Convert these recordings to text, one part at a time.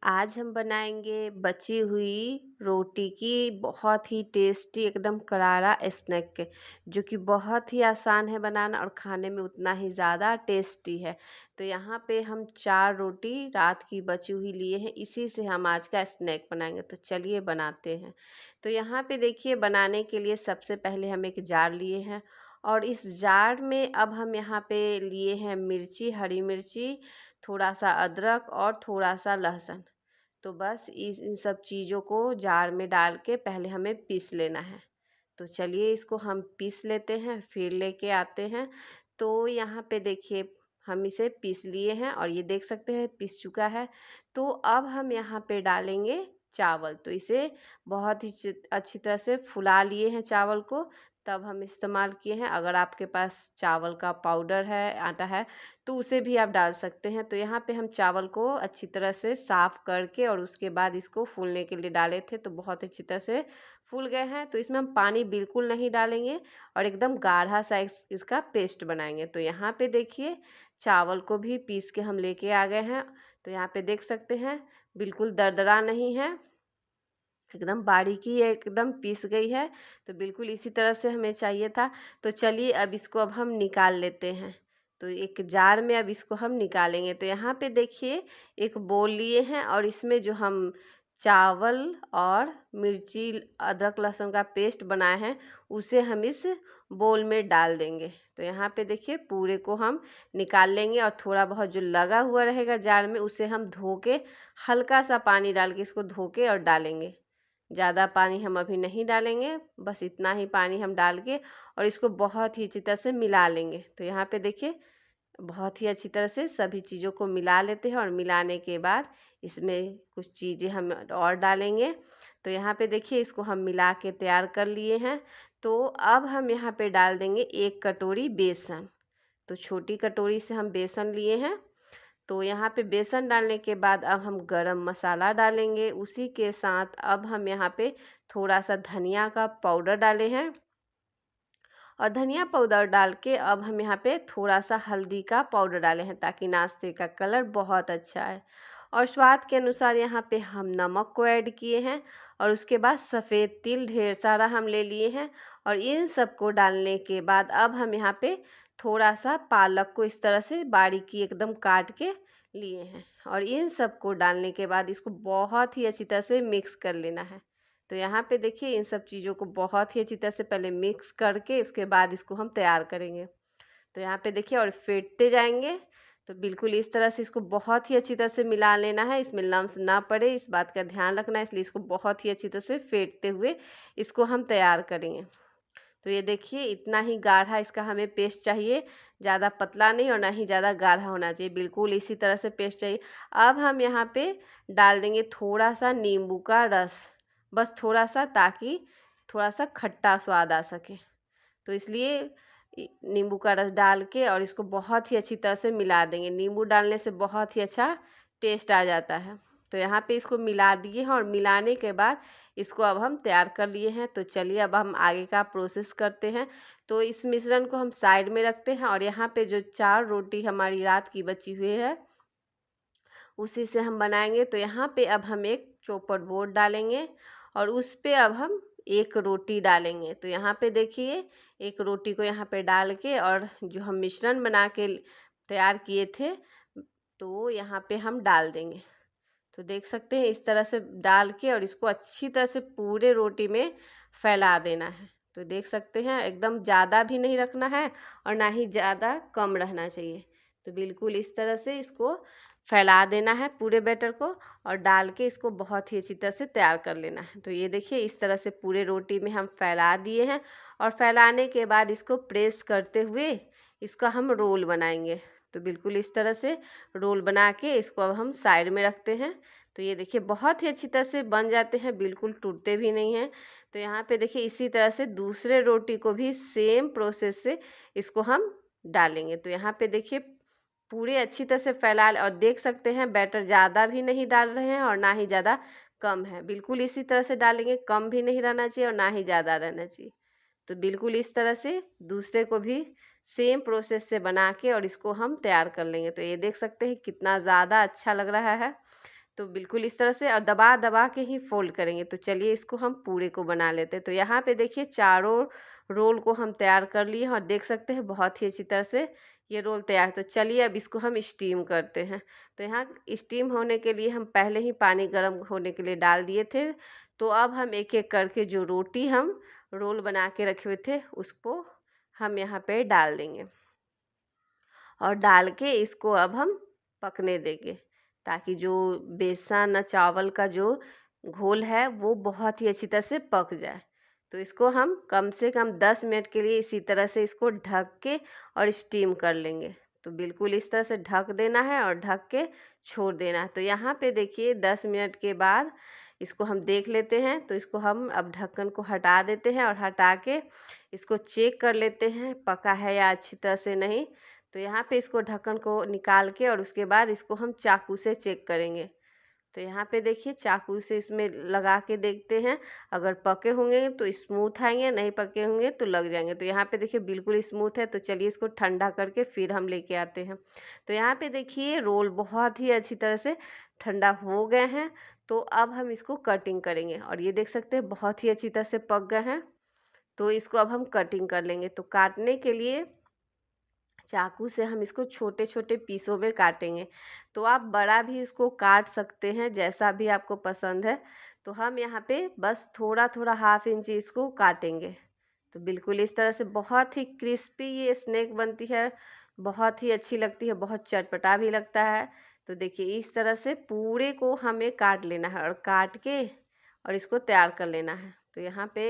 आज हम बनाएंगे बची हुई रोटी की बहुत ही टेस्टी एकदम करारा स्नैक जो कि बहुत ही आसान है बनाना और खाने में उतना ही ज़्यादा टेस्टी है। तो यहाँ पे हम 4 रोटी रात की बची हुई लिए हैं, इसी से हम आज का स्नैक बनाएंगे। तो चलिए बनाते हैं। तो यहाँ पे देखिए, बनाने के लिए सबसे पहले हम एक जार लिए हैं और इस जार में अब हम यहाँ पे लिए हैं मिर्ची, हरी मिर्ची, थोड़ा सा अदरक और थोड़ा सा लहसुन। तो बस इस इन सब चीज़ों को जार में डाल के पहले हमें पीस लेना है। तो चलिए इसको हम पीस लेते हैं, फिर लेके आते हैं। तो यहाँ पे देखिए, हम इसे पीस लिए हैं और ये देख सकते हैं पीस चुका है। तो अब हम यहाँ पे डालेंगे चावल। तो इसे बहुत ही अच्छी तरह से फुला लिए हैं चावल को, तब हम इस्तेमाल किए हैं। अगर आपके पास चावल का पाउडर है, आटा है, तो उसे भी आप डाल सकते हैं। तो यहाँ पे हम चावल को अच्छी तरह से साफ़ करके और उसके बाद इसको फूलने के लिए डाले थे, तो बहुत अच्छी तरह से फूल गए हैं। तो इसमें हम पानी बिल्कुल नहीं डालेंगे और एकदम गाढ़ा सा इसका पेस्ट बनाएंगे। तो यहाँ पे देखिए, चावल को भी पीस के हम लेके आ गए हैं। तो यहाँ पे देख सकते हैं बिल्कुल दरदरा नहीं है, एकदम बारीकी एकदम पीस गई है। तो बिल्कुल इसी तरह से हमें चाहिए था। तो चलिए अब इसको अब हम निकाल लेते हैं। तो एक जार में अब इसको हम निकालेंगे। तो यहाँ पे देखिए, एक बोल लिए हैं और इसमें जो हम चावल और मिर्ची, अदरक लहसुन का पेस्ट बनाए हैं, उसे हम इस बोल में डाल देंगे। तो यहाँ पे देखिए, पूरे को हम निकाल लेंगे और थोड़ा बहुत जो लगा हुआ रहेगा जार में, उसे हम धो के हल्का सा पानी डाल के इसको धो के और डालेंगे। ज़्यादा पानी हम अभी नहीं डालेंगे, बस इतना ही पानी हम डाल के और इसको बहुत ही अच्छी तरह से मिला लेंगे। तो यहाँ पे देखिए, बहुत ही अच्छी तरह से सभी चीज़ों को मिला लेते हैं और मिलाने के बाद इसमें कुछ चीज़ें हम और डालेंगे। तो यहाँ पे देखिए, इसको हम मिला के तैयार कर लिए हैं। तो अब हम यहाँ पे डाल देंगे 1 कटोरी बेसन। तो छोटी कटोरी से हम बेसन लिए हैं। तो यहाँ पे बेसन डालने के बाद अब हम गरम मसाला डालेंगे। उसी के साथ अब हम यहाँ पे थोड़ा सा धनिया का पाउडर डाले हैं और धनिया पाउडर डाल के अब हम यहाँ पे थोड़ा सा हल्दी का पाउडर डाले हैं, ताकि नाश्ते का कलर बहुत अच्छा है। और स्वाद के अनुसार यहाँ पे हम नमक को ऐड किए हैं और उसके बाद सफ़ेद तिल ढेर सारा हम ले लिए हैं। और इन सब को डालने के बाद अब हम यहाँ पे थोड़ा सा पालक को इस तरह से बारीकी एकदम काट के लिए हैं और इन सब को डालने के बाद इसको बहुत ही अच्छी तरह से मिक्स कर लेना है। तो यहाँ पे देखिए, इन सब चीज़ों को बहुत ही अच्छी तरह से पहले मिक्स करके उसके बाद इसको हम तैयार करेंगे। तो यहाँ पे देखिए, और फेंटते जाएंगे। तो बिल्कुल इस तरह से इसको बहुत ही अच्छी तरह से मिला लेना है, इसमें लम्स ना पड़े, इस बात का ध्यान रखना है। इसलिए इसको बहुत ही अच्छी तरह से फेंटते हुए इसको हम तैयार करेंगे। तो ये देखिए, इतना ही गाढ़ा इसका हमें पेस्ट चाहिए, ज़्यादा पतला नहीं और ना ही ज़्यादा गाढ़ा होना चाहिए, बिल्कुल इसी तरह से पेस्ट चाहिए। अब हम यहाँ पे डाल देंगे थोड़ा सा नींबू का रस, बस थोड़ा सा, ताकि थोड़ा सा खट्टा स्वाद आ सके। तो इसलिए नींबू का रस डाल के और इसको बहुत ही अच्छी तरह से मिला देंगे। नींबू डालने से बहुत ही अच्छा टेस्ट आ जाता है। तो यहाँ पे इसको मिला दिए हैं और मिलाने के बाद इसको अब हम तैयार कर लिए हैं। तो चलिए अब हम आगे का प्रोसेस करते हैं। तो इस मिश्रण को हम साइड में रखते हैं और यहाँ पे जो 4 रोटी हमारी रात की बची हुई है, उसी से हम बनाएंगे। तो यहाँ पे अब हम एक चौपट बोर्ड डालेंगे और उस पे अब हम एक रोटी डालेंगे। तो यहाँ पे देखिए, एक रोटी को यहाँ पे डाल के और जो हम मिश्रण बना के तैयार किए थे, तो यहाँ पे हम डाल देंगे। तो देख सकते हैं इस तरह से डाल के और इसको अच्छी तरह से पूरे रोटी में फैला देना है। तो देख सकते हैं एकदम ज़्यादा भी नहीं रखना है और ना ही ज़्यादा कम रहना चाहिए। तो बिल्कुल इस तरह से इसको फैला देना है पूरे बैटर को और डाल के इसको बहुत ही अच्छी तरह से तैयार कर लेना है। तो ये देखिए, इस तरह से पूरे रोटी में हम फैला दिए हैं और फैलाने के बाद इसको प्रेस करते हुए इसका हम रोल बनाएंगे। तो बिल्कुल इस तरह से रोल बना के इसको अब हम साइड में रखते हैं। तो ये देखिए, बहुत ही अच्छी तरह से बन जाते हैं, बिल्कुल टूटते भी नहीं हैं। तो यहाँ पे देखिए, इसी तरह से दूसरे रोटी को भी सेम प्रोसेस से इसको हम डालेंगे। तो यहाँ पे देखिए, पूरे अच्छी तरह से फैला और देख सकते हैं बैटर ज़्यादा भी नहीं डाल रहे हैं और ना ही ज़्यादा कम है, बिल्कुल इसी तरह से डालेंगे, कम भी नहीं रहना चाहिए और ना ही ज़्यादा रहना चाहिए। तो बिल्कुल इस तरह से दूसरे को भी सेम प्रोसेस से बना के और इसको हम तैयार कर लेंगे। तो ये देख सकते हैं कितना ज़्यादा अच्छा लग रहा है। तो बिल्कुल इस तरह से और दबा दबा के ही फोल्ड करेंगे। तो चलिए इसको हम पूरे को बना लेते हैं। तो यहाँ पे देखिए चारों रोल को हम तैयार कर लिए हैं और देख सकते हैं बहुत ही अच्छी तरह से ये रोल तैयार है। तो चलिए अब इसको हम स्टीम करते हैं। तो यहाँ स्टीम होने के लिए हम पहले ही पानी गर्म होने के लिए डाल दिए थे। तो अब हम एक एक करके जो रोटी हम रोल बना के रखे हुए थे उसको हम यहाँ पे डाल देंगे और डाल के इसको अब हम पकने देंगे, ताकि जो बेसन और चावल का जो घोल है वो बहुत ही अच्छी तरह से पक जाए। तो इसको हम कम से कम 10 मिनट के लिए इसी तरह से इसको ढक के और स्टीम कर लेंगे। तो बिल्कुल इस तरह से ढक देना है और ढक के छोड़ देना है। तो यहाँ पे देखिए 10 मिनट के बाद इसको हम देख लेते हैं। तो इसको हम अब ढक्कन को हटा देते हैं और हटा के इसको चेक कर लेते हैं पका है या अच्छी तरह से नहीं। तो यहाँ पे इसको ढक्कन को निकाल के और उसके बाद इसको हम चाकू से चेक करेंगे। तो यहाँ पे देखिए चाकू से इसमें लगा के देखते हैं, अगर पके होंगे तो स्मूथ आएंगे, नहीं पके होंगे तो लग जाएंगे। तो यहाँ पे देखिए बिल्कुल स्मूथ है। तो चलिए इसको ठंडा करके फिर हम लेके आते हैं। तो यहाँ पे देखिए रोल बहुत ही अच्छी तरह से ठंडा हो गए हैं। तो अब हम इसको कटिंग करेंगे और ये देख सकते हैं बहुत ही अच्छी तरह से पक गए हैं। तो इसको अब हम कटिंग कर लेंगे। तो काटने के लिए चाकू से हम इसको छोटे छोटे पीसों में काटेंगे। तो आप बड़ा भी इसको काट सकते हैं, जैसा भी आपको पसंद है। तो हम यहाँ पे बस थोड़ा थोड़ा हाफ इंच इसको काटेंगे। तो बिल्कुल इस तरह से बहुत ही क्रिस्पी ये स्नैक बनती है, बहुत ही अच्छी लगती है, बहुत चटपटा भी लगता है। तो देखिए इस तरह से पूरे को हमें काट लेना है और काट के और इसको तैयार कर लेना है। तो यहाँ पे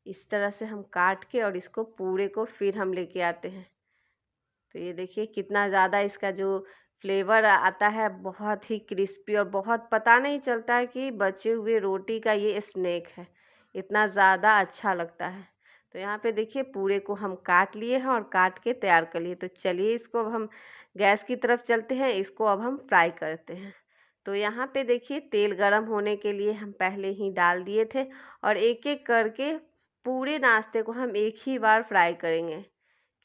इस तरह से हम काट के और इसको पूरे को फिर हम लेके आते हैं। तो ये देखिए कितना ज़्यादा इसका जो फ्लेवर आता है, बहुत ही क्रिस्पी और बहुत पता नहीं चलता है कि बचे हुए रोटी का ये स्नैक है, इतना ज़्यादा अच्छा लगता है। तो यहाँ पे देखिए पूरे को हम काट लिए हैं और काट के तैयार कर लिए। तो चलिए इसको अब हम गैस की तरफ चलते हैं, इसको अब हम फ्राई करते हैं। तो यहाँ पे देखिए तेल गरम होने के लिए हम पहले ही डाल दिए थे और एक एक करके पूरे नाश्ते को हम एक ही बार फ्राई करेंगे,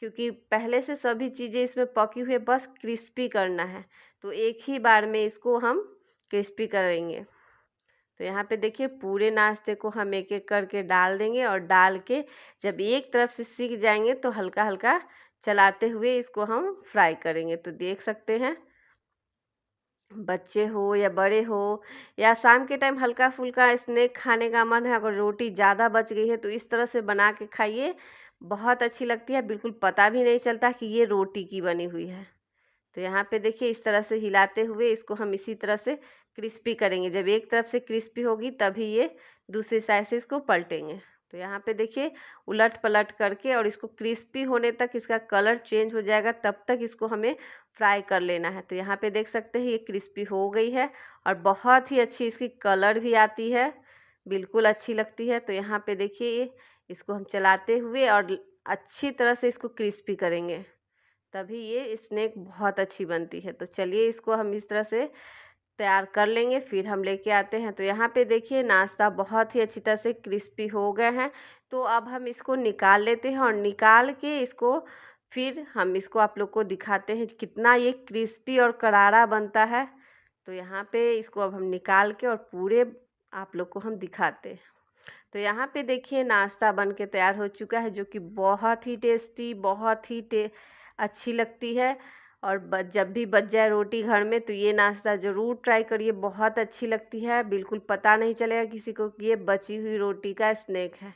क्योंकि पहले से सभी चीज़ें इसमें पकी हुई है, बस क्रिस्पी करना है। तो एक ही बार में इसको हम क्रिस्पी करेंगे। तो यहाँ पे देखिए पूरे नाश्ते को हम एक एक करके डाल देंगे और डाल के जब एक तरफ से सिक जाएंगे तो हल्का हल्का चलाते हुए इसको हम फ्राई करेंगे। तो देख सकते हैं बच्चे हो या बड़े हो या शाम के टाइम हल्का फुल्का स्नैक खाने का मन है, अगर रोटी ज़्यादा बच गई है तो इस तरह से बना के खाइए, बहुत अच्छी लगती है, बिल्कुल पता भी नहीं चलता कि ये रोटी की बनी हुई है। तो यहाँ पे देखिए इस तरह से हिलाते हुए इसको हम इसी तरह से क्रिस्पी करेंगे। जब एक तरफ से क्रिस्पी होगी तभी ये दूसरी साइड से इसको पलटेंगे। तो यहाँ पे देखिए उलट पलट करके और इसको क्रिस्पी होने तक इसका कलर चेंज हो जाएगा, तब तक इसको हमें फ्राई कर लेना है। तो यहाँ पे देख सकते हैं ये क्रिस्पी हो गई है और बहुत ही अच्छी इसकी कलर भी आती है, बिल्कुल अच्छी लगती है। तो यहाँ पे देखिए इसको हम चलाते हुए और अच्छी तरह से इसको क्रिस्पी करेंगे, तभी ये स्नैक बहुत अच्छी बनती है। तो चलिए इसको हम इस तरह से तैयार कर लेंगे, फिर हम लेके आते हैं। तो यहाँ पे देखिए नाश्ता बहुत ही अच्छी तरह से क्रिस्पी हो गए हैं। तो अब हम इसको निकाल लेते हैं और निकाल के इसको फिर हम इसको आप लोग को दिखाते हैं कितना ये क्रिस्पी और करारा बनता है। तो यहाँ पे इसको अब हम निकाल के और पूरे आप लोग को हम दिखाते हैं। तो यहाँ पे देखिए नाश्ता बन के तैयार हो चुका है, जो कि बहुत ही टेस्टी, बहुत ही अच्छी लगती है। और जब भी बच जाए रोटी घर में तो ये नाश्ता ज़रूर ट्राई करिए, बहुत अच्छी लगती है, बिल्कुल पता नहीं चलेगा किसी को कि ये बची हुई रोटी का स्नैक है।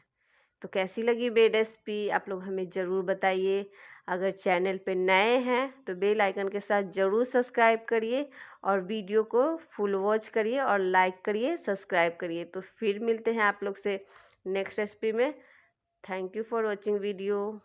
तो कैसी लगी मेरी रेसिपी आप लोग हमें ज़रूर बताइए। अगर चैनल पे नए हैं तो बेल आइकन के साथ ज़रूर सब्सक्राइब करिए और वीडियो को फुल वॉच करिए और लाइक करिए, सब्सक्राइब करिए। तो फिर मिलते हैं आप लोग से नेक्स्ट रेसिपी में। Thank you for watching video.